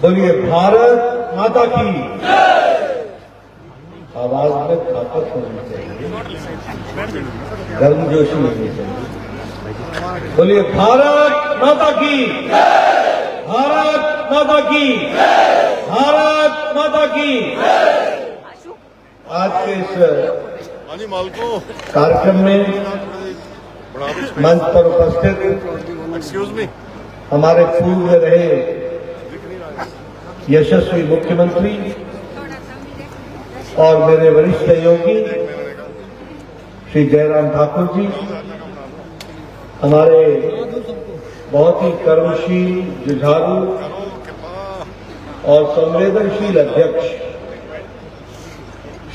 बोलिए भारत माता की। आवाज में ताकत होनी चाहिए, गर्मजोशी होनी चाहिए। बोलिए भारत माता की, भारत माता की, भारत माता की। आज के इस कार्यक्रम में मंच पर उपस्थित हमारे पूर्व में रहे यशस्वी मुख्यमंत्री और मेरे वरिष्ठ सहयोगी श्री जयराम ठाकुर जी, हमारे बहुत ही कर्मशील, जुझारू और संवेदनशील अध्यक्ष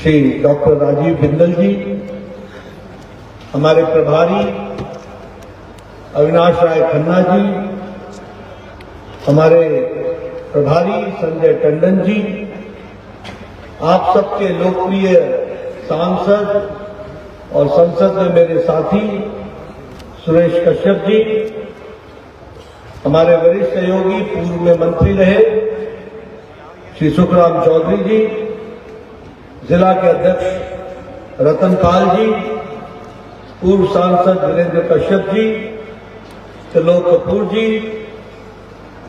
श्री डॉक्टर राजीव बिंदल जी, हमारे प्रभारी अविनाश राय खन्ना जी, हमारे प्रभारी संजय टंडन जी, आप सबके लोकप्रिय सांसद और संसद में मेरे साथी सुरेश कश्यप जी, हमारे वरिष्ठ सहयोगी पूर्व में मंत्री रहे श्री सुखराम चौधरी जी, जिला के अध्यक्ष रतन पाल जी, पूर्व सांसद वीरेंद्र कश्यप जी, त्रिलोक कपूर जी,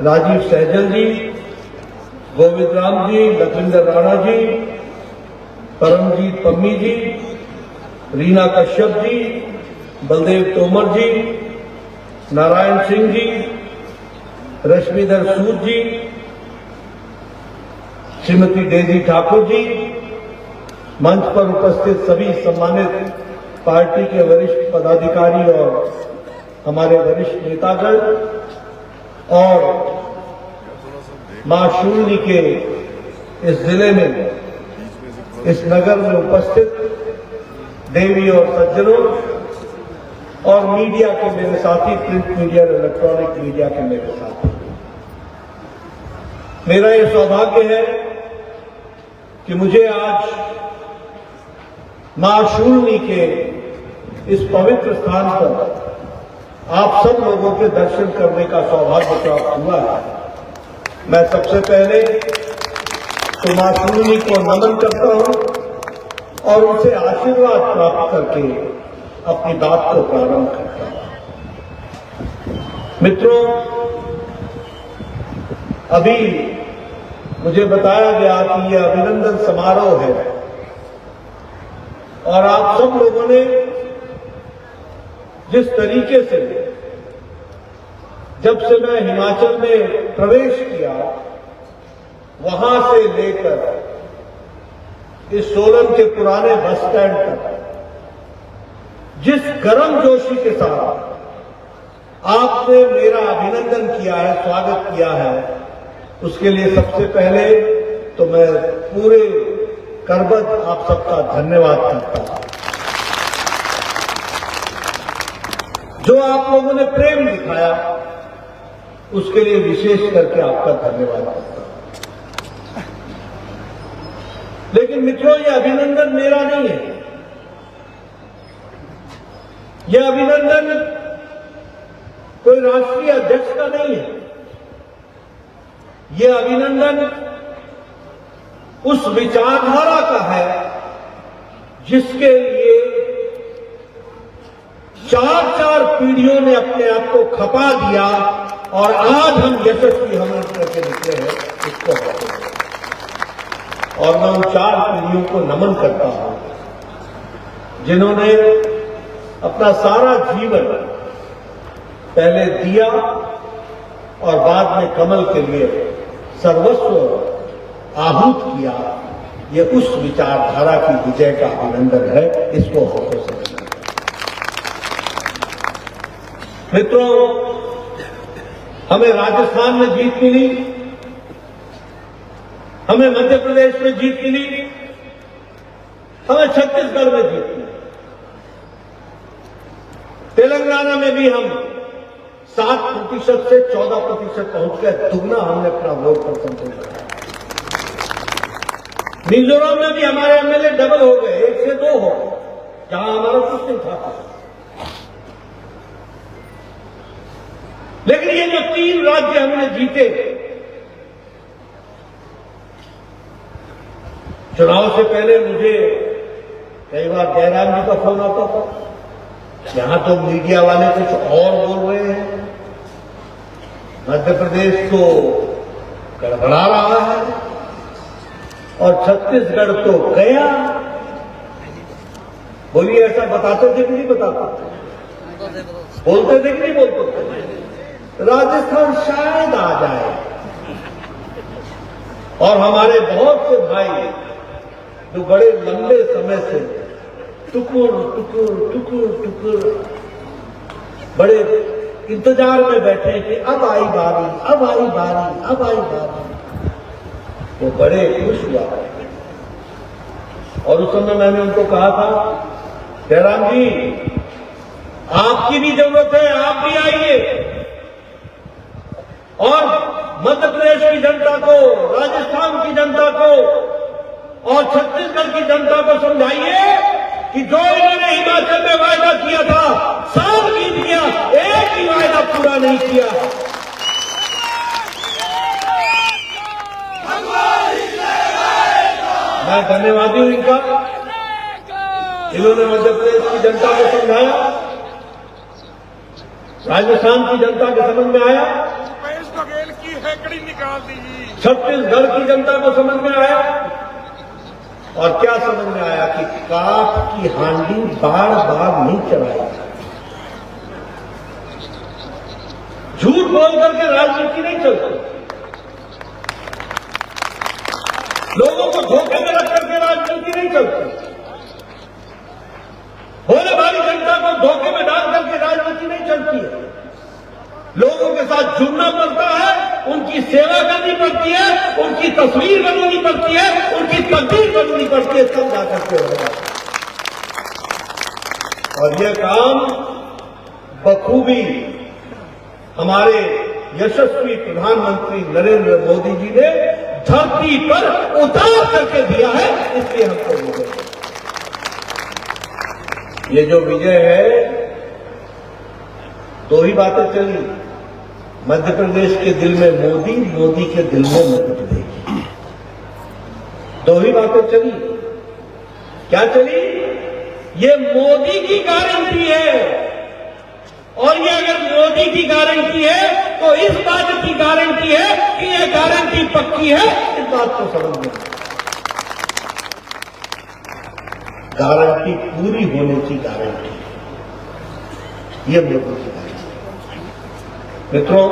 राजीव सहजल जी, गोविंद राम जी, लखविंदर राणा जी, परमजीत पम्मी जी, रीना कश्यप जी, बलदेव तोमर जी, नारायण सिंह जी, रश्मिधर सूद जी, श्रीमती डेजी ठाकुर जी, मंच पर उपस्थित सभी सम्मानित पार्टी के वरिष्ठ पदाधिकारी और हमारे वरिष्ठ नेतागण और मां शून्य के इस जिले में, इस नगर में उपस्थित देवी और सज्जनों और मीडिया के मेरे साथी, प्रिंट मीडिया और इलेक्ट्रॉनिक मीडिया के मेरे साथी, मेरा ये सौभाग्य है कि मुझे आज मां शून्य के इस पवित्र स्थान पर आप सब लोगों के दर्शन करने का सौभाग्य प्राप्त हुआ है। मैं सबसे पहले तो मां शून्य को नमन करता हूं और उनसे आशीर्वाद प्राप्त करके अपनी बात को प्रारंभ करता हूं। मित्रों, अभी मुझे बताया गया कि यह अभिनंदन समारोह है और आप सब लोगों ने जिस तरीके से जब से मैं हिमाचल में प्रवेश किया, वहां से लेकर इस सोलन के पुराने बस स्टैंड तक जिस गर्मजोशी के साथ आपने मेरा अभिनंदन किया है, स्वागत किया है, उसके लिए सबसे पहले तो मैं पूरे करबद्ध आप सबका धन्यवाद करता हूं। जो आप लोगों ने प्रेम दिखाया उसके लिए विशेष करके आपका धन्यवाद करता हूं। लेकिन मित्रों, यह अभिनंदन मेरा नहीं है, यह अभिनंदन कोई राष्ट्रीय अध्यक्ष का नहीं है, यह अभिनंदन उस विचारधारा का है जिसके लिए चार पीढ़ियों ने अपने आप को खपा दिया और आज हम यशस्वी हमल करके निकले हैं इसको। और मैं उन 4 पीढ़ियों को नमन करता हूं जिन्होंने अपना सारा जीवन पहले दिया और बाद में कमल के लिए सर्वस्व आहूत किया। यह उस विचारधारा की विजय का अभिनंदन है, इसको हमको समझना। मित्रों, हमें राजस्थान में जीत मिली, हमें मध्य प्रदेश में जीत मिली, हमें छत्तीसगढ़ में जीत मिली, तेलंगाना में भी हम 7% से 14% पहुंच गए, दुगना हमने अपना वोट परसेंटेज बढ़ाया। मिजोरम में भी हमारे एमएलए डबल हो गए, 1 से 2 हो गए, जहां हमारा कुछ नहीं था। लेकिन ये जो 3 राज्य हमने जीते, चुनाव से पहले मुझे कई बार जयराम जी का फोन आता था, यहां तो मीडिया वाले कुछ और बोल रहे हैं, मध्य प्रदेश तो गड़बड़ा रहा है और छत्तीसगढ़ तो गया। बोलिए ऐसा बताते थे कि नहीं बताते? बोलते थे कि नहीं बोलते थे? राजस्थान शायद आ जाए। और हमारे बहुत से भाई जो बड़े लंबे समय से टुकुर टुकुर टुकुर टुकुर बड़े इंतजार में बैठे कि अब आई बारी, अब आई बारी, अब आई बारी, वो बड़े खुश हुआ। और उस समय मैंने उनको कहा था, जयराम जी आपकी भी जरूरत है, आप भी आइए और मध्य प्रदेश की जनता को, राजस्थान की जनता को और छत्तीसगढ़ की जनता को समझाइए कि जो इन्होंने हिमाचल में वायदा किया था, साल बीत गया, एक ही वायदा पूरा नहीं किया। मैं धन्यवादी हूं इनका, इन्होंने मध्य प्रदेश की जनता को समझाया, राजस्थान की जनता के समझ में आया, बघेल की हैकड़ी निकाल दी, छत्तीसगढ़ की जनता को समझ में आया। और क्या समझ में आया कि काठ की हांडी बार बार नहीं चलाई, झूठ बोल करके राजनीति नहीं चलती, लोगों को धोखे में रख करके राजनीति नहीं चलती, भोले भाली जनता को धोखे में डाल करके राजनीति नहीं चलती है। लोगों के साथ जुड़ना पड़ता है, उनकी सेवा करनी पड़ती है, उनकी तस्वीर बनानी पड़ती है, उनकी तकदीर बनानी पड़ती है, तब जाकर के होगा। और यह काम बखूबी हमारे यशस्वी प्रधानमंत्री नरेंद्र मोदी जी ने धरती पर उतार करके दिया है, इसलिए हमको विजय। ये जो विजय है, दो ही बातें चली, मध्य प्रदेश के दिल में मोदी, मोदी के दिल में मध्य प्रदेश, दो ही बातें चली। क्या चली? ये मोदी की गारंटी है, और ये अगर मोदी की गारंटी है तो इस बात की गारंटी है कि ये गारंटी पक्की है, इस बात को समझना। गारंटी पूरी होने की गारंटी, ये मोदी की गारंटी मित्रों।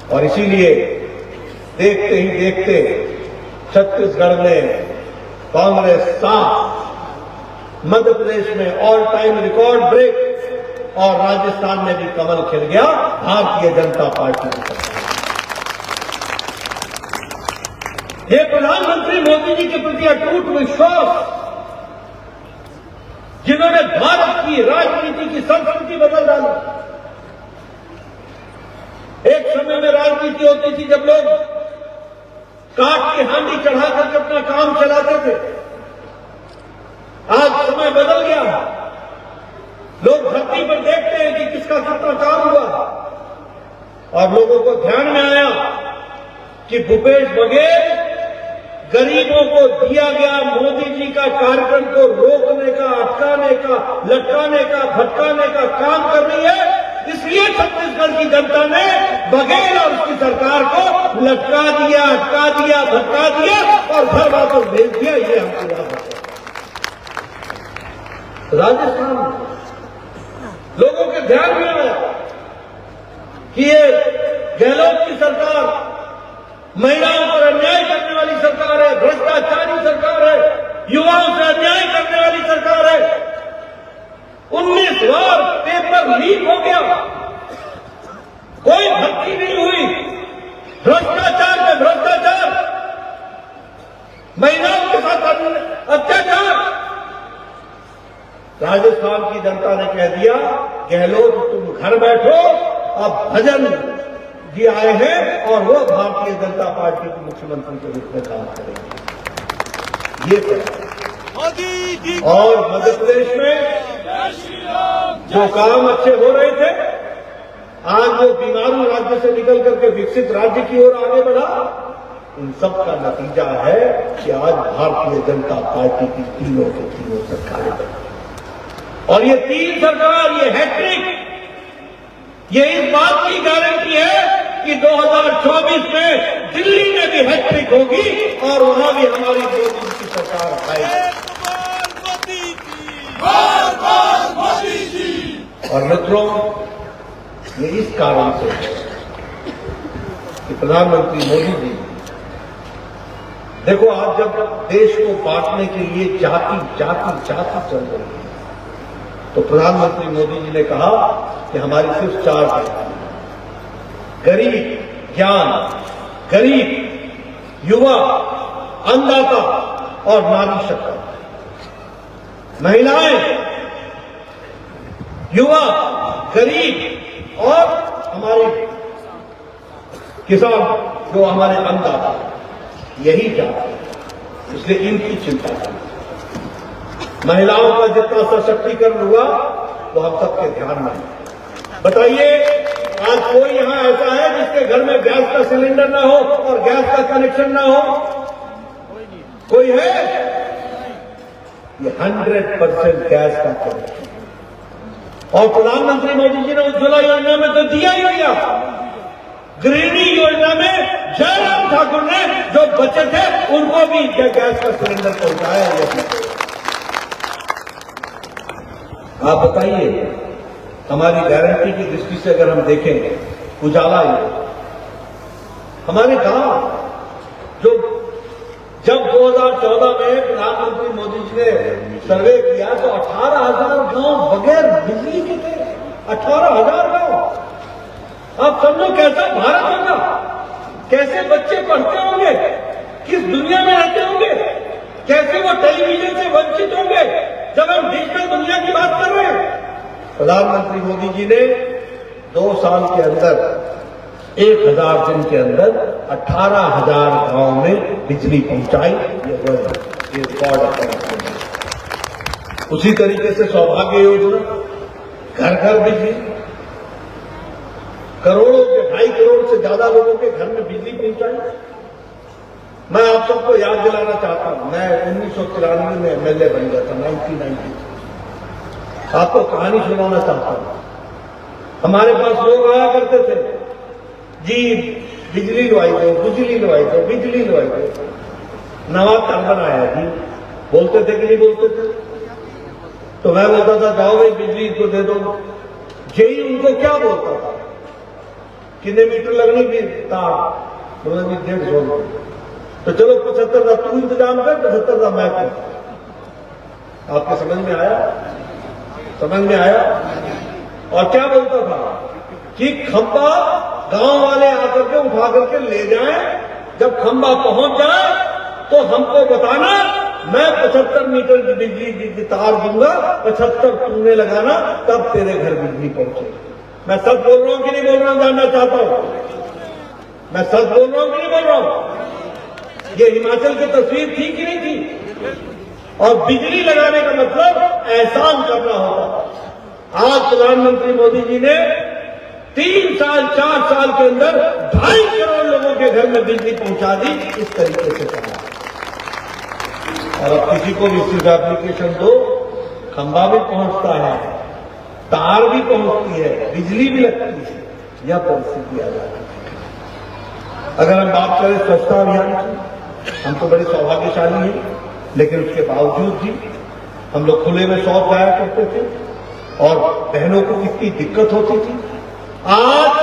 और इसीलिए देखते ही देखते छत्तीसगढ़ में कांग्रेस 7, मध्य प्रदेश में ऑल टाइम रिकॉर्ड ब्रेक और राजस्थान में भी कमल खिल गया भारतीय जनता पार्टी की सरकार। ये प्रधानमंत्री मोदी जी के प्रति अटूट विश्वास, जिन्होंने भारत की राजनीति की संस्कृति बदल डाली। एक समय में राजनीति होती थी जब लोग काठ की हांडी चढ़ा करके अपना काम चलाते थे। आज समय बदल गया, लोग धरती पर देखते हैं कि किसका कितना काम हुआ, और लोगों को ध्यान में आया कि भूपेश बघेल गरीबों को दिया गया मोदी जी का कार्यक्रम को रोकने का, अटकाने का, लटकाने का, भटकाने का काम कर रही है। इसलिए छत्तीसगढ़ की जनता ने बघेल और उसकी सरकार को लटका दिया, अटका दिया, भटका दिया और घर वापस भेज दिया। ये हमको याद है। राजस्थान में लोगों के ध्यान में आया कि ये गहलोत की सरकार महिलाओं पर अन्याय करने वाली सरकार है, भ्रष्टाचारी सरकार है, युवाओं से अन्याय करने वाली सरकार है। 19 बार पेपर लीक हो गया, कोई भर्ती नहीं हुई, भ्रष्टाचार में भ्रष्टाचार, महिलाओं के साथ अत्याचार। राजस्थान की जनता ने कह दिया, गहलोत तुम घर बैठो, अब भजन जी आए हैं और वो भारतीय जनता पार्टी के मुख्यमंत्री के रूप में काम करेंगे। ये कहा। और मध्य प्रदेश में जो काम अच्छे हो रहे थे, आज वो बीमारू राज्य से निकल करके विकसित राज्य की ओर आगे बढ़ा। इन सब का नतीजा है कि आज भारतीय जनता पार्टी की तीनों की तीनों सरकारें बनी और ये तीन सरकार, ये हैट्रिक, ये इस बात की गारंटी है कि 2024 में दिल्ली में भी हैट्रिक होगी और वहां भी हमारी मोदी की सरकार आएगी। और मित्रों, ये इस कारण से है कि प्रधानमंत्री मोदी जी, देखो आज जब देश को बांटने के लिए जाति चल रही है, तो प्रधानमंत्री मोदी जी ने कहा कि हमारी सिर्फ 4 जाति, गरीब, ज्ञान, गरीब, युवा, अन्नदाता और नारी शक्ति। महिलाएं, युवा, गरीब और हमारे किसान, जो हमारे अन्नदाता, यही जाति है। इसलिए इनकी चिंता करें। महिलाओं का जितना सशक्तिकरण हुआ वो हम सबके ध्यान में है। बताइए, आज कोई यहां ऐसा है जिसके घर में गैस का सिलेंडर ना हो और गैस का कनेक्शन ना हो? कोई है? ये 100% गैस का कनेक्शन। और प्रधानमंत्री मोदी जी ने उज्ज्वला योजना में तो दिया ही दिया। गृहिणी योजना में जयराम ठाकुर ने जो बचे थे उनको भी गैस का सिलेंडर पहुंचाया। आप बताइए, हमारी गारंटी की दृष्टि से अगर हम देखें, उजाला योजना, हमारे गांव जो जब 2014 में प्रधानमंत्री मोदी जी ने सर्वे किया तो 18,000 गांव बगैर बिजली के थे। 18,000 गांव। आप समझो कैसा भारत होगा, कैसे बच्चे पढ़ते होंगे, किस दुनिया में रहते होंगे, कैसे वो टेलीविजन से वंचित होंगे जब हम डिजिटल दुनिया की बात कर रहे हैं। प्रधानमंत्री मोदी जी ने 2 साल के अंदर, 1000 दिन के अंदर 18,000 गांव में बिजली पहुंचाई। ये उसी तरीके से सौभाग्य योजना, घर घर बिजली, करोड़ों के 2.5 करोड़ से ज्यादा लोगों के घर में बिजली पहुंचाई। मैं आप सबको याद दिलाना चाहता हूं, मैं 1993 में एमएलए बन गया था, 1990। आपको कहानी सुनाना चाहता हूं। हमारे पास लोग आया करते थे, जी बिजली लवाई दो, बिजली लवाई दो, बिजली लवाई दो। नवा घर बनाया जी, बोलते थे कि नहीं बोलते थे? तो मैं बोलता था जाओ भाई बिजली को दे दो। जेई उनको क्या बोलता था, कितने मीटर लगनी थी तार? बोला जी 150। तो चलो 75 तू इंतजाम कर, 75 मैं कर। आपको समझ में आया? समझ में आया? और क्या बोलता था कि खंबा गांव वाले आकर के उठा करके ले जाएं, जब खंबा पहुंच जाए तो हमको बताना, मैं 75 मीटर की बिजली की तार दूंगा, 75 तूने लगाना, तब तेरे घर बिजली पहुंचे। मैं सच बोल रहा हूं कि नहीं बोल रहा हूं, जानना चाहता हूं। मैं सच बोल रहा हूं कि नहीं बोल रहा हूं? ये हिमाचल की तस्वीर थी कि नहीं थी? और बिजली लगाने का मतलब एहसान करना होता। आज प्रधानमंत्री मोदी जी ने 3 साल 4 साल के अंदर 2.5 करोड़ लोगों के घर में बिजली पहुंचा दी। इस तरीके से कहा। और अब किसी को भी सिर्फ एप्लीकेशन दो, खंबा भी पहुंचता है, तार भी पहुंचती है, बिजली भी लगती है। यह परिस्थिति आ जाती है। अगर हम बात करें स्वच्छता अभियान की, हम तो बड़े सौभाग्यशाली हैं, लेकिन उसके बावजूद भी हम लोग खुले में शौच जाया करते थे और बहनों को कितनी दिक्कत होती थी। आज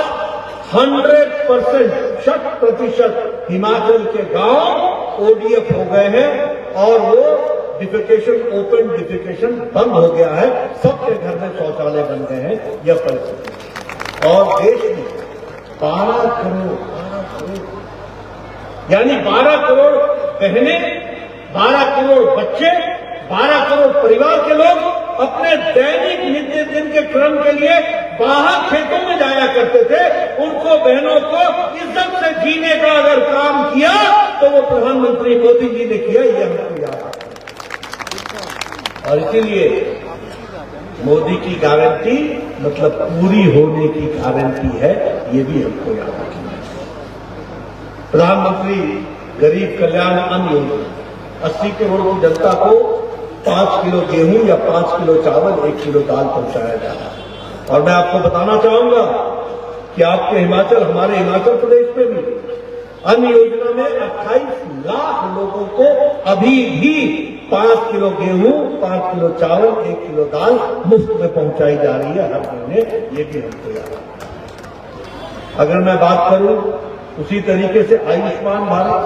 100%, 100% हिमाचल के गांव ODF हो गए हैं और वो डिफिकेशन, ओपन डिफिकेशन बंद हो गया है। सबके घर में शौचालय बन गए हैं। यह परिस्थिति। और देश में 12 करोड़ यानी 12 करोड़ बहनें, 12 करोड़ बच्चे, 12 करोड़ परिवार के लोग अपने दैनिक नित्य दिन के क्रम के लिए बाहर खेतों में जाया करते थे। उनको, बहनों को इज्जत से जीने का अगर काम किया तो वो प्रधानमंत्री मोदी जी ने किया। ये हमको याद आता है। और इसीलिए मोदी की गारंटी मतलब पूरी होने की गारंटी है, ये भी हमको याद रखना है। प्रधानमंत्री गरीब कल्याण अन्न योजना 80 करोड़ की जनता को 5 किलो गेहूं या 5 किलो चावल 1 किलो दाल पहुंचाया जा रहा है। और मैं आपको बताना चाहूंगा कि आपके हिमाचल, हमारे हिमाचल प्रदेश में भी अन्न योजना में 28 लाख लोगों को अभी भी 5 किलो गेहूं, 5 किलो चावल, 1 किलो दाल मुफ्त में पहुंचाई जा रही है हर महीने। ये भी हमको याद है। अगर मैं बात करूं उसी तरीके से आयुष्मान भारत,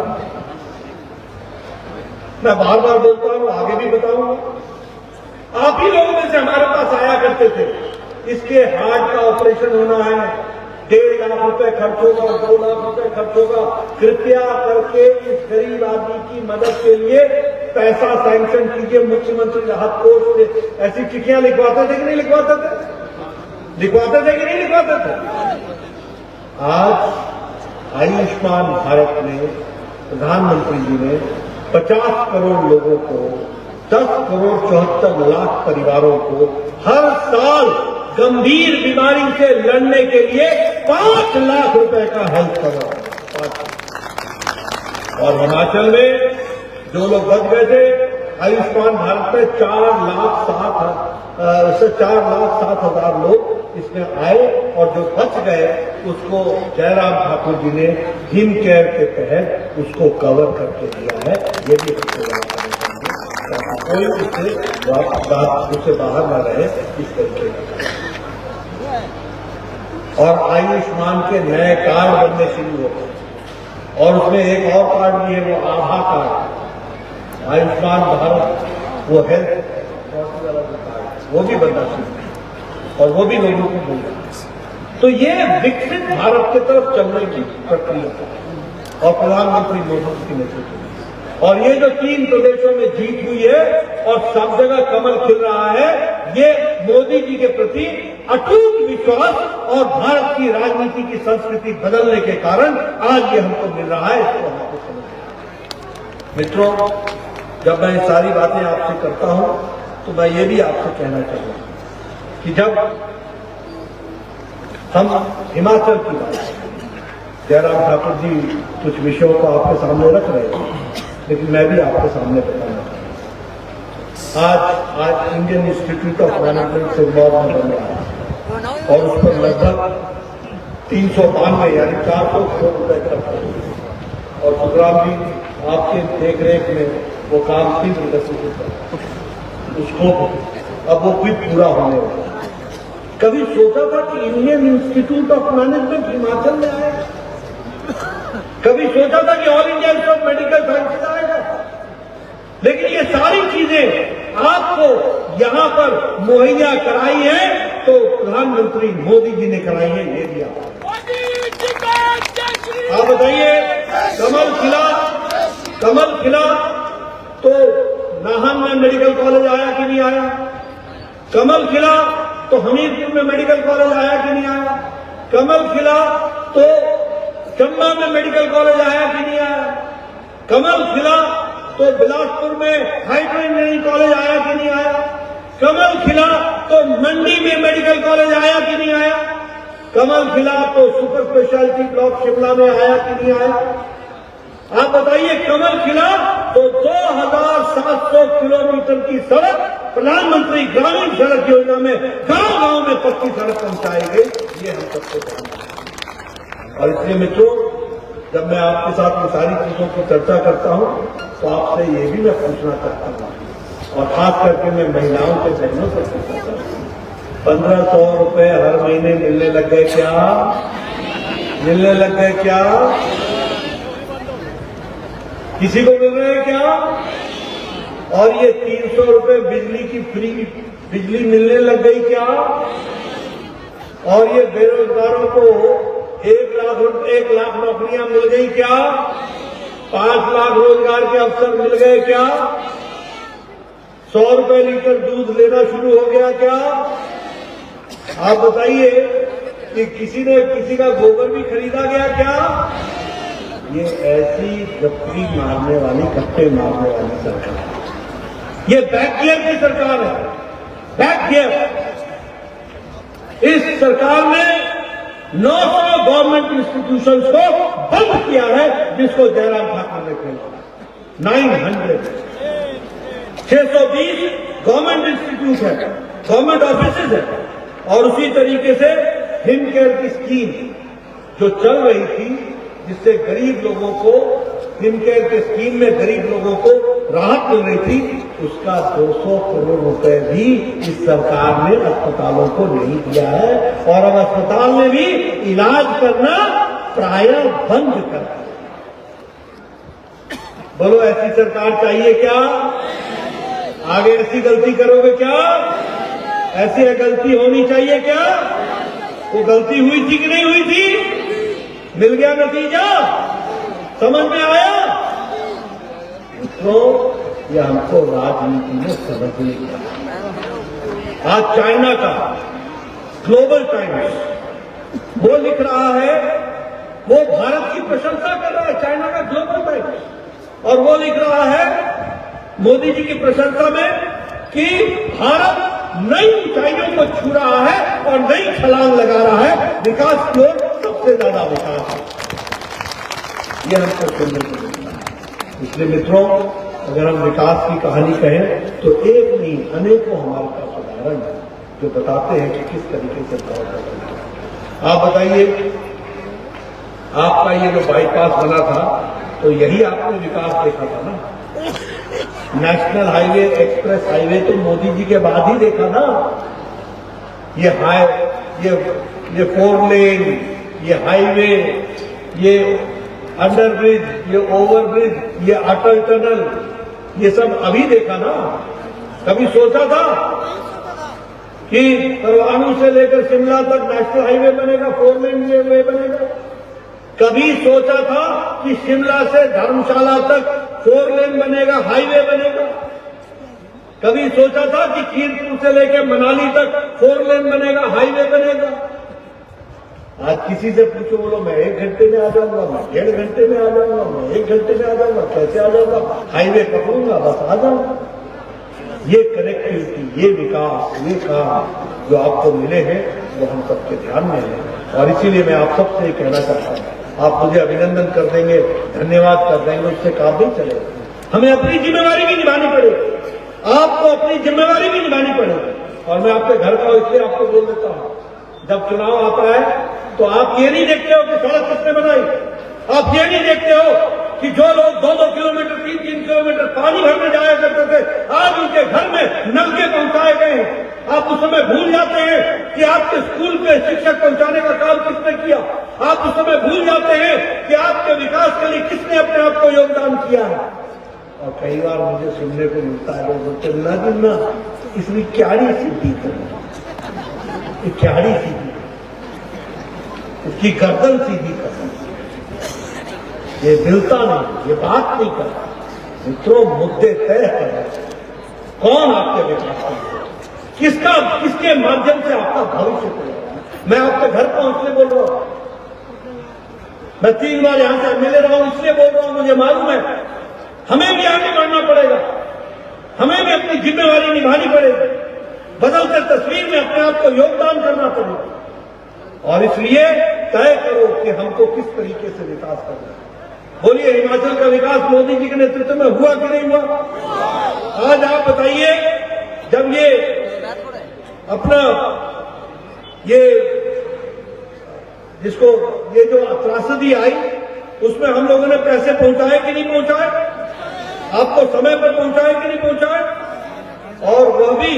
मैं बार बार बोलता हूं, आगे भी बताऊंगा। आप ही लोगों में से हमारे पास आया करते थे, इसके हार्ट का ऑपरेशन होना है, 1.5 लाख रुपए खर्च होगा, 2 लाख रुपए खर्च होगा, कृपया करके इस गरीब आदमी की मदद के लिए पैसा सैंक्शन कीजिए मुख्यमंत्री राहत कोष से। ऐसी चिट्ठियां लिखवाते थे कि नहीं लिखवाते थे? लिखवाते थे कि नहीं लिखवाते थे? आज आयुष्मान भारत में प्रधानमंत्री जी ने 50 करोड़ लोगों को, 10 करोड़ 74 लाख परिवारों को हर साल गंभीर बीमारी से लड़ने के लिए 5 लाख रुपए का हेल्थ कवर। और हिमाचल में जो लोग बच गए थे आयुष्मान भारत में 4,07,000 लोग इसमें आए, और जो बच गए उसको जयराम ठाकुर जी ने हिम केयर के तहत उसको कवर करके दिया है। ये भी हमको याद करना चाहिए, कोई उससे बाहर न रहे इस तरीके का। और आयुष्मान के नए कार्ड बनने शुरू हो गए, और उसमें एक और कार्ड भी है, वो आभा कार्ड। आयुष्मान भारत वो हेल्थ वाला जो कार्ड, वो भी बनना शुरू है और वो भी लोगों को मिल रहा है। तो ये विकसित भारत की तरफ चलने की प्रक्रिया है और प्रधानमंत्री मोदी की नेतृत्व में। और ये जो 3 प्रदेशों में जीत हुई है और सब जगह कमल खिल रहा है, ये मोदी जी के प्रति अटूट विश्वास और भारत की राजनीति की संस्कृति बदलने के कारण आज ये हमको मिल रहा है। इसको हमको समझना। मित्रों, जब मैं ये सारी बातें आपसे करता हूं तो मैं ये भी आपसे कहना चाहूंगा कि जब हम हिमाचल की बात, जयराम ठाकुर जी कुछ विषयों को आपके सामने रख रहे हैं, लेकिन मैं भी आपके सामने बताना चाहूंगा। आज Indian institute of management Sirmaur में बन रहा है और उस पर लगभग 392 यानी 400 करोड़ रुपए खर्च हुए। और सुखराम जी आपके देखरेख में वो काम तीव्र गति से चल, उसको अब वो भी पूरा होने वाला। कभी सोचा था कि Indian institute of management Himachal में आएगा? कभी सोचा था कि all India institute of medical sciences आएगा? लेकिन ये सारी चीजें आपको यहां पर मुहैया कराई है तो प्रधानमंत्री मोदी जी ने कराई है। ये भी आप बताइए, कमल खिला तो नाहन में मेडिकल कॉलेज आया कि नहीं आया? कमल खिला तो हमीरपुर में मेडिकल कॉलेज आया कि नहीं आया? कमल खिला तो चंबा में मेडिकल कॉलेज आया कि नहीं आया? कमल खिला तो बिलासपुर में हाइड्रो इंजीनियरिंग कॉलेज आया कि नहीं आया? कमल खिला तो मंडी में मेडिकल कॉलेज आया कि नहीं आया? कमल खिला तो सुपर स्पेशलिटी ब्लॉक शिमला में आया कि नहीं आया? आप बताइए, कमल खिला तो 2700 किलोमीटर की सड़क प्रधानमंत्री ग्रामीण सड़क योजना में गांव-गांव में पक्की सड़क पहुंचाई गई। ये हम सबको जानना है। और इसलिए मित्रों, जब मैं आपके साथ ये सारी चीजों की चर्चा करता हूं तो आपसे ये भी मैं पूछना चाहता हूं, और खास करके मैं महिलाओं के बहनों से पूछना चाहता हूं, 1500 रुपए हर महीने मिलने लग गए क्या? मिलने लग गए क्या? किसी को मिल रहे हैं क्या? और ये 300 रुपए बिजली की फ्री बिजली मिलने लग गई क्या? और ये बेरोजगारों को 1 लाख नौकरियां मिल गई क्या? 5 लाख रोजगार के अवसर मिल गए क्या? 100 रुपए लीटर दूध लेना शुरू हो गया क्या? आप बताइए कि किसी का गोबर भी खरीदा गया क्या? ये ऐसी गप्पी मारने वाली, गप्पे मारने वाली सरकार है। ये बैकगियर की सरकार है, बैकगियर। इस सरकार में 900 गवर्नमेंट इंस्टीट्यूशंस को बंद किया है, जिसको जयराम ठाकुर ने खोला। 900 620 गवर्नमेंट इंस्टीट्यूट है, गवर्नमेंट ऑफिसेज है। और उसी तरीके से हिमकेयर की स्कीम जो चल रही थी, जिससे गरीब लोगों को, हिमकेयर की स्कीम में गरीब लोगों को राहत मिल रही थी, उसका 200 करोड़ रुपए भी इस सरकार ने अस्पतालों को नहीं दिया है। और अब अस्पताल में भी इलाज करना प्रायः बंद कर दिया। बोलो, ऐसी सरकार चाहिए क्या? आगे ऐसी गलती करोगे क्या? ऐसी गलती होनी चाहिए क्या? वो गलती हुई थी कि नहीं हुई थी? मिल गया नतीजा? समझ में आया? तो ये हमको राजनीति में समझने की। आज चाइना का ग्लोबल टाइम्स वो लिख रहा है, वो भारत की प्रशंसा कर रहा है, चाइना का ग्लोबल टाइम्स, और वो लिख रहा है मोदी जी की प्रशंसा में कि भारत नई ऊंचाइयों को छू रहा है और नई छलांग लगा रहा है, विकास की ओर सबसे ज्यादा विकास है। ये हमको सुनने को मिलता है। इसलिए मित्रों, अगर हम विकास की कहानी कहें तो एक नहीं अनेकों हमारे पास उदाहरण है जो बताते हैं कि किस तरीके से विकास हो रहा है। आप बताइए, आपका ये जो बाईपास बना था, तो यही आपने विकास देखा था ना? नेशनल हाईवे, एक्सप्रेस हाईवे तो मोदी जी के बाद ही देखा ना। ये 4 लेन, ये हाईवे, ये अंडरब्रिज, ये ओवरब्रिज, ये अटल टनल, ये सब अभी देखा ना। कभी सोचा था कि परवाणू से लेकर शिमला तक नेशनल हाईवे बनेगा, 4 लेन वे बनेगा? कभी सोचा था कि शिमला से धर्मशाला तक 4 लेन बनेगा, हाईवे बनेगा? कभी सोचा था कि कीरतपुर से लेकर मनाली तक 4 लेन बनेगा, हाईवे बनेगा? आज किसी से पूछो, बोलो मैं 1 घंटे में आ जाऊंगा, मैं 1.5 घंटे में आ जाऊंगा, मैं 1 घंटे में आ जाऊंगा। कैसे आ जाऊंगा? हाईवे पकड़ूंगा, बस आ जाऊंगा। ये कनेक्टिविटी, ये विकास, ये काम जो आपको मिले हैं, वो हम सबके ध्यान में है। और इसीलिए मैं आप सबसे कहना चाहता हूं, आप मुझे अभिनंदन कर देंगे, धन्यवाद कर देंगे, उससे काम नहीं चलेगा। हमें अपनी जिम्मेवारी भी निभानी पड़ेगी, आपको अपनी जिम्मेवारी भी निभानी पड़ेगी। और मैं आपके घर का इसलिए आपको बोल देता हूं, जब चुनाव आता है तो आप ये नहीं देखते हो कि सड़क किसने बनाई, आप ये नहीं देखते हो कि जो लोग 2-2 किलोमीटर, 3-3 किलोमीटर पानी भरने जाया करते थे, आज उनके घर में नलके पहुंचाए गए हैं। आप उस समय भूल जाते हैं कि आपके स्कूल पे शिक्षक पहुंचाने का काम किसने किया। आप उस समय भूल जाते हैं कि आपके विकास के लिए किसने अपने आप को योगदान किया है। और कई बार मुझे सुनने को मिलता है, लोग बोलते ना गिनना, इसलिए क्यारी सीधी करना, क्यारी सीधी, उसकी गर्दन सीधी करना, ये मिलता नहीं, ये बात नहीं करता। मित्रों, मुद्दे तय है, कौन आपके विकास करेगा, किसके माध्यम से आपका भविष्य करेगा। मैं आपके घर पहुंचने बोल रहा हूं, मैं 3 बार यहां से मिले रहा हूं, इसलिए बोल रहा हूं, मुझे मालूम है हमें भी आगे बढ़ना पड़ेगा, हमें भी अपनी जिम्मेवारी निभानी पड़ेगी, बदलते तस्वीर में अपने आप को योगदान करना पड़ेगा। और इसलिए तय करो कि हमको किस तरीके से विकास करना है। बोलिए, हिमाचल का विकास मोदी जी के नेतृत्व में हुआ कि नहीं हुआ? आज आप बताइए, जब ये अपना ये जिसको ये जो त्रासदी आई, उसमें हम लोगों ने पैसे पहुंचाए कि नहीं पहुंचाए? आपको समय पर पहुंचाए कि नहीं पहुंचाए? और वह भी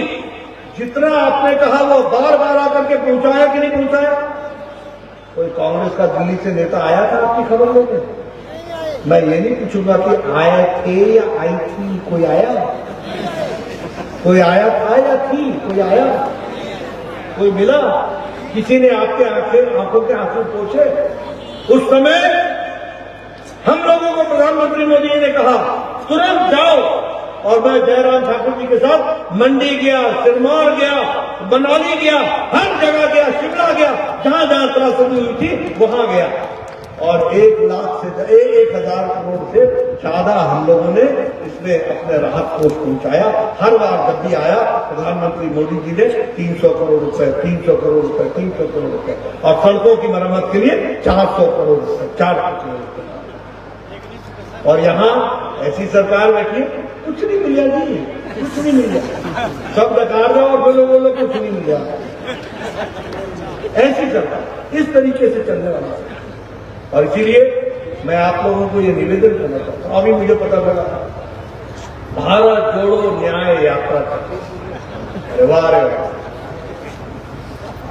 जितना आपने कहा वो बार बार आकर के पहुंचाया कि नहीं पहुंचाया? कोई कांग्रेस का दिल्ली से नेता आया था आपकी खबर लेके? मैं ये नहीं पूछूंगा कि आए थे या आई थी, कोई आया? कोई आया था या थी? कोई आया? कोई मिला? किसी ने आपके आंखों के आंसू पोंछे? उस समय हम लोगों को प्रधानमंत्री मोदी जी ने कहा तुरंत जाओ, और मैं जयराम ठाकुर जी के साथ मंडी गया, सिरमौर गया, मनाली गया, हर जगह गया, शिमला गया, जहां जहां त्रासदी हुई थी वहां गया। और 1,00,000 करोड़ से ज्यादा हम लोगों ने इसमें अपने राहत कोष पहुंचाया। हर बार जब भी आया प्रधानमंत्री मोदी जी ने 300 करोड़ रुपए, 300 करोड़ रुपए, 300 करोड़ रुपए, और सड़कों की मरम्मत के लिए 400 करोड़ रुपए, 400 करोड़ रुपए। और यहाँ ऐसी सरकार बैठी, कुछ नहीं मिला जी, कुछ नहीं मिला, सब नकार दो और बोलो कुछ नहीं मिला। ऐसी सरकार इस तरीके से चलने वाला है। और इसीलिए मैं आप लोगों को ये निवेदन करना चाहता हूं। अभी मुझे पता चला भारत जोड़ो न्याय यात्रा चल,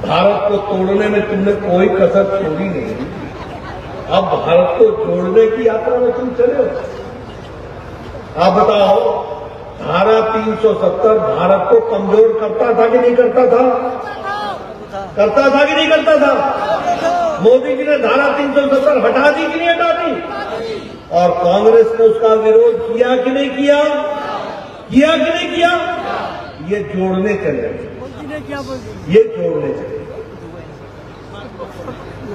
भारत को तोड़ने में तुमने कोई कसर छोड़ी नहीं, अब भारत को जोड़ने की यात्रा में तुम चले हो। आप बताओ, धारा 370 भारत को कमजोर करता था कि नहीं करता था? करता था कि नहीं करता था? मोदी जी ने धारा 370 हटा दी कि नहीं हटा दी? और कांग्रेस ने उसका विरोध किया कि नहीं किया? किया कि नहीं किया? ये जोड़ने चले, ये जोड़ने चले।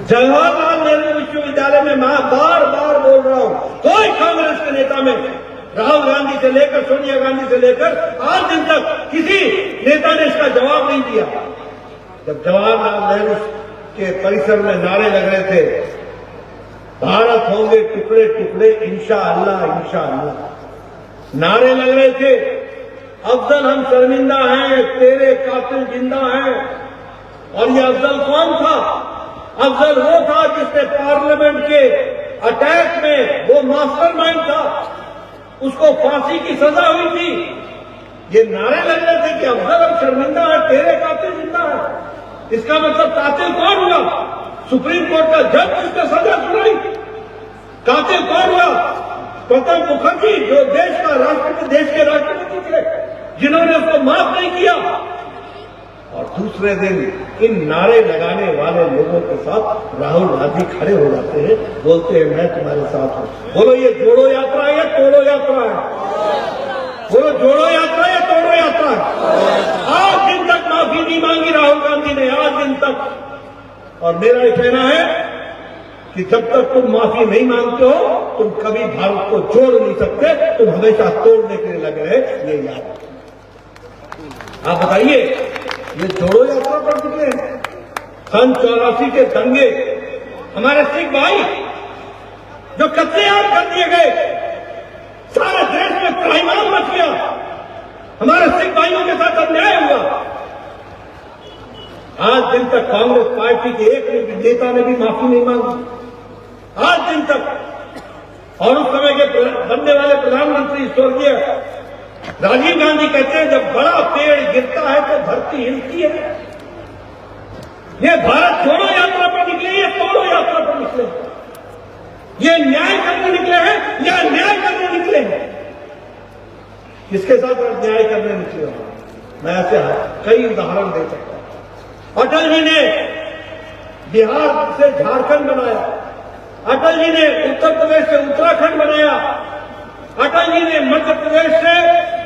जवाहरलाल नेहरू विश्वविद्यालय में मैं बार बार बोल रहा हूं, कोई कांग्रेस के नेता में, राहुल गांधी से लेकर सोनिया गांधी से लेकर आज दिन तक किसी नेता ने इसका जवाब नहीं दिया। जब जवाहरलाल नेहरू के परिसर में नारे लग रहे थे, भारत होंगे टुकड़े टुकड़े इंशाअल्लाह इंशाअल्लाह, नारे लग रहे थे, अफजल हम शर्मिंदा हैं, तेरे कातिल जिंदा हैं। और ये अफजल कौन था? अफजल वो था जिसने पार्लियामेंट के अटैक में, वो मास्टरमाइंड था, उसको फांसी की सजा हुई थी। ये नारे लग रहे थे कि अफजल हम शर्मिंदा है, तेरे कातिल जिंदा है। इसका मतलब कातिल कौन हुआ? सुप्रीम कोर्ट का जज जिसने सजा सुनाई। कातिल कौन हुआ? प्रणब मुखर्जी, जो देश के राष्ट्रपति थे, जिन्होंने उसको माफ नहीं किया। और दूसरे दिन इन नारे लगाने वाले लोगों के साथ राहुल गांधी खड़े हो जाते हैं, बोलते हैं मैं तुम्हारे साथ हूं। बोलो ये जोड़ो यात्रा है या तोड़ो यात्रा है? बोलो जोड़ो यात्रा या तोड़ो यात्रा है? आज दिन तक माफी नहीं मांगी राहुल गांधी ने, आज दिन तक। और मेरा ये कहना है कि जब तक तुम माफी नहीं मांगते हो, तुम कभी भारत को जोड़ नहीं सकते, तुम हमेशा तोड़ने के लिए लगे रहे, ये याद। आप बताइए, ये जोड़ो यात्रा पर निकले हैं। सन 84 के दंगे, हमारे सिख भाई जो कत्लेआम कर दिए गए, सारे देश में त्राहिमाम मच गया, हमारे सिख भाइयों के साथ अन्याय हुआ। आज दिन तक कांग्रेस पार्टी के एक नेता ने भी माफी नहीं मांगी, आज दिन तक। और उस समय के बनने वाले प्रधानमंत्री स्वर्गीय राजीव गांधी कहते हैं, जब बड़ा पेड़ गिरता है तो धरती हिलती है। ये भारत जोड़ो यात्रा पर निकले, ये तोड़ो यात्रा पर निकले, ये न्याय करने निकले हैं या न्याय करने निकले हैं? किसके साथ न्याय करने निकले हो? मैं ऐसे कई उदाहरण दे सकता हूं। अटल जी ने बिहार से झारखंड बनाया, अटल जी ने उत्तर प्रदेश से उत्तराखंड बनाया, अटल जी ने मध्य प्रदेश से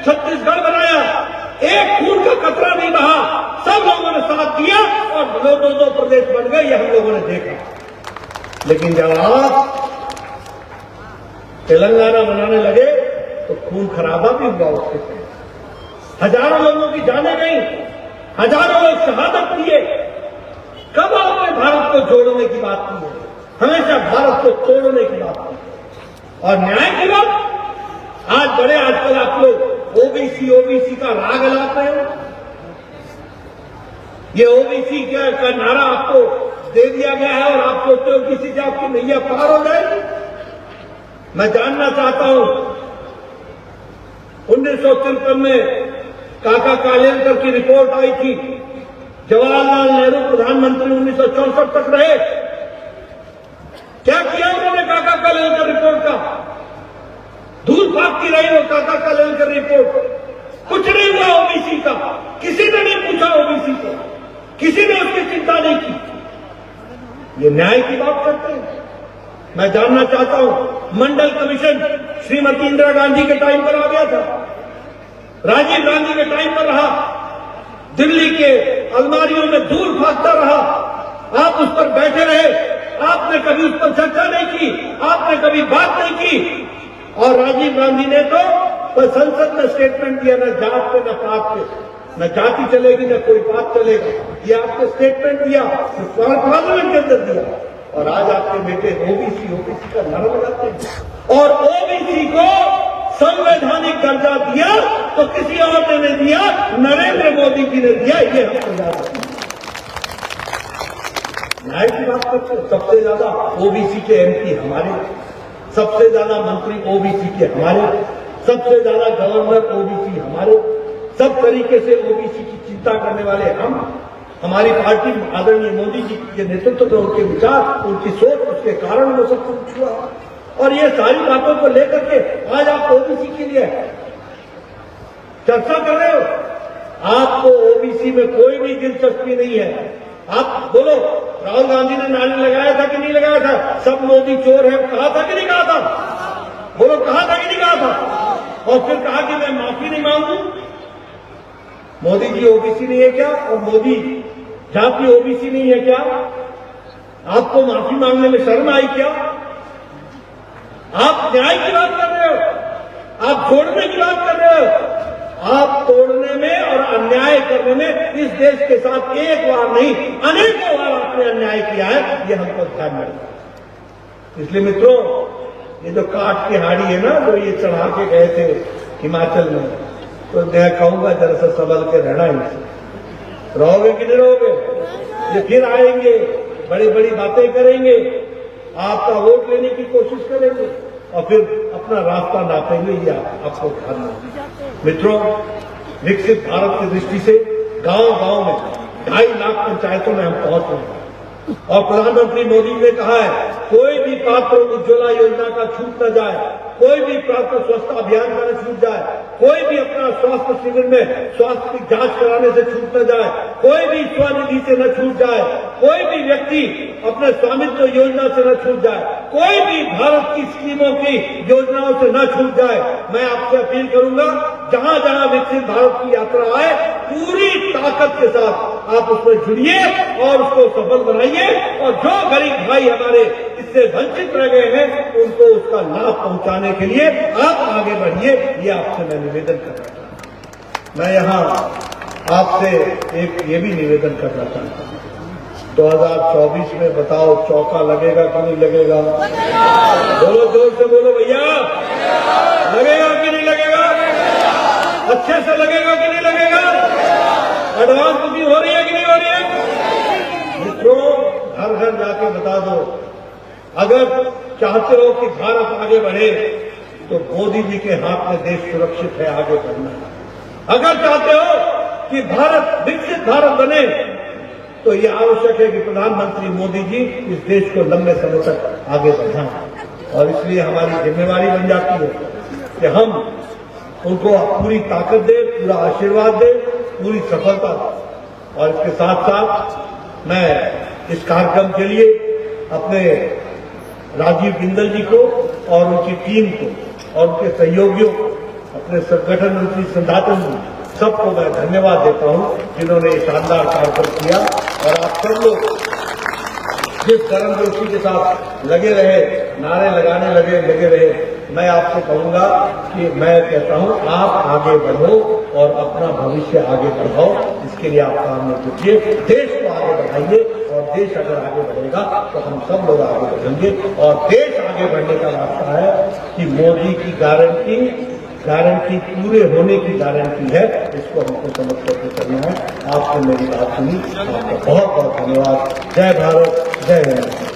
छत्तीसगढ़ बनाया। एक खून का कतरा नहीं बहा, सब लोगों ने साथ दिया और दो प्रदेश बन गए, ये हम लोगों ने देखा। लेकिन जब आप तेलंगाना बनाने लगे तो खून खराबा भी हुआ उसके साथ, हजारों लोगों की जानें गई, हजारों लोग शहादत दिए। कब आपने भारत को जोड़ने की बात की है? हमेशा भारत को तोड़ने की बात की। और न्याय की बात, आज बड़े आजकल आप लोग ओबीसी का राग लाते हैं। ये ओबीसी का नारा आपको दे दिया गया है और आप सोचते हो किसी से आपकी नैया पार हो जाएगी। मैं जानना चाहता हूं, 1953 में काका कालेलकर की रिपोर्ट आई थी, जवाहरलाल नेहरू प्रधानमंत्री 1964 तक रहे। क्या किया उन्होंने काका कालेलकर रिपोर्ट का? धूल फाकती रही वो काका कालेलकर रिपोर्ट, कुछ नहीं हुआ ओबीसी का, किसी ने नहीं पूछा ओबीसी को, किसी ने उसकी चिंता नहीं की। ये न्याय की बात करते हैं। मैं जानना चाहता हूं, मंडल कमीशन श्रीमती इंदिरा गांधी के टाइम पर आ गया था, राजीव गांधी के टाइम पर रहा, दिल्ली के अलमारियों में धूल फाकता रहा, आप उस पर बैठे रहे। आपने कभी उस पर चर्चा नहीं की, आपने कभी बात नहीं की। और राजीव गांधी ने तो संसद में स्टेटमेंट दिया, न जात पे न पात पे, न जाति चलेगी न कोई बात चलेगा, ये आपने स्टेटमेंट दिया, पार्लियामेंट के अंदर दिया। और आज आपके बेटे ओबीसी का नारा लगाते हैं। और ओबीसी को संवैधानिक दर्जा दिया तो किसी और ने नहीं दिया, नरेंद्र मोदी जी ने दिया। ये हमको याद रखना। न्याय की बात करते हैं, सबसे ज्यादा ओबीसी के एमपी हमारे, सबसे ज्यादा मंत्री ओबीसी के हमारे, सबसे ज्यादा गवर्नर ओबीसी हमारे, सब तरीके से ओबीसी की चिंता करने वाले हम। हमारी पार्टी आदरणीय मोदी जी के नेतृत्व में उनके विचार, उनकी सोच, उसके कारण वो सब कुछ हुआ। और ये सारी बातों को लेकर के आज आप ओबीसी के लिए चर्चा कर रहे हो। आपको ओबीसी में कोई भी दिलचस्पी नहीं है। आप बोलो, राहुल गांधी ने नारे लगाया था कि नहीं लगाया था, सब मोदी चोर है, कहा था कि नहीं कहा था? बोलो, कहा था कि नहीं कहा था? और फिर कहा कि मैं माफी नहीं मांगू। मोदी जी ओबीसी नहीं है क्या? और मोदी जाति ओबीसी नहीं है क्या? आपको माफी मांगने में शर्म आई क्या? आप न्याय की बात कर रहे हो, आप जोड़ने की बात कर रहे हो। आप तोड़ने में और अन्याय करने में इस देश के साथ एक बार नहीं अनेकों बार आपने अन्याय किया है, ये हमको ध्यान में रखना है। इसलिए मित्रों, ये जो काठ की हाड़ी है ना, जो ये चढ़ा के गए थे हिमाचल में, तो मैं कहूंगा जरा सा संभल के रहना इनसे। रहोगे कि नहीं रहोगे? ये फिर आएंगे, बड़ी बड़ी बातें करेंगे, आपका वोट लेने की कोशिश करेंगे और फिर अपना रास्ता नापेंगे। ये आपको ध्यान रखना। मित्रों, विकसित भारत की दृष्टि से गांव गांव में 2.5 लाख पंचायतों में हम पहुंच रहे हैं। और प्रधानमंत्री मोदी ने कहा है, कोई भी पात्र उज्ज्वला योजना का छूट न जाए, कोई भी पात्र स्वास्थ्य अभियान का न छूट जाए, कोई भी अपना स्वास्थ्य शिविर में स्वास्थ्य की जांच कराने से छूट न जाए, कोई भी स्वनिधि से न छूट जाए, कोई भी व्यक्ति अपने स्वामित्व योजना से न छूट जाए, कोई भी भारत की स्कीमों की योजनाओं से न छूट जाए। मैं आपसे अपील करूंगा, जहां जहां विकसित भारत की यात्रा आए, पूरी ताकत के साथ आप उसमें जुड़िए और उसको सफल बनाइए। और जो गरीब भाई हमारे इससे वंचित रह गए हैं, उनको उसका लाभ पहुंचाने के लिए आप आगे बढ़िए। ये आपसे मैं निवेदन कर रहा हूं। मैं यहां आपसे एक ये भी निवेदन करना चाहता हूं, 2024 में बताओ चौका लगेगा कि नहीं लगेगा? बोलो, जोर से बोलो भैया, लगेगा कि नहीं लगेगा? अच्छे से लगेगा कि नहीं लगेगा? एडवांस बुकिंग हो रही है कि नहीं हो रही है? मित्रों, घर घर जाके बता दो, अगर चाहते हो कि भारत आगे बढ़े तो मोदी जी के हाथ में देश सुरक्षित है, आगे बढ़ना है। अगर चाहते हो कि भारत विकसित भारत बने तो ये आवश्यक है कि प्रधानमंत्री मोदी जी इस देश को लंबे समय तक आगे बढ़ाएं। और इसलिए हमारी जिम्मेवारी बन जाती है कि हम उनको पूरी ताकत दें, पूरा आशीर्वाद दें, पूरी सफलता दें। और इसके साथ साथ मैं इस कार्यक्रम के लिए अपने राजीव बिंदल जी को और उनकी टीम को और उनके सहयोगियों को, अपने संगठन मंत्री संधातन जी, सबको मैं धन्यवाद देता हूं, जिन्होंने ये शानदार कार्यक्रम किया। और आप सब लोग जिस गर्मजोशी के साथ लगे रहे, नारे लगाने लगे रहे, मैं आपसे कहूंगा कि मैं कहता हूं, आप आगे बढ़ो और अपना भविष्य आगे बढ़ाओ। इसके लिए आप काम में जुटिए, देश को आगे बढ़ाइए। और देश अगर आगे बढ़ेगा तो हम सब लोग आगे बढ़ेंगे। और देश आगे बढ़ने का रास्ता है कि मोदी की गारंटी पूरे होने की गारंटी है। इसको हमको समझ करके करना है। आपने मेरी बात सुनी, आपका बहुत बहुत धन्यवाद। जय भारत, जय हिंद।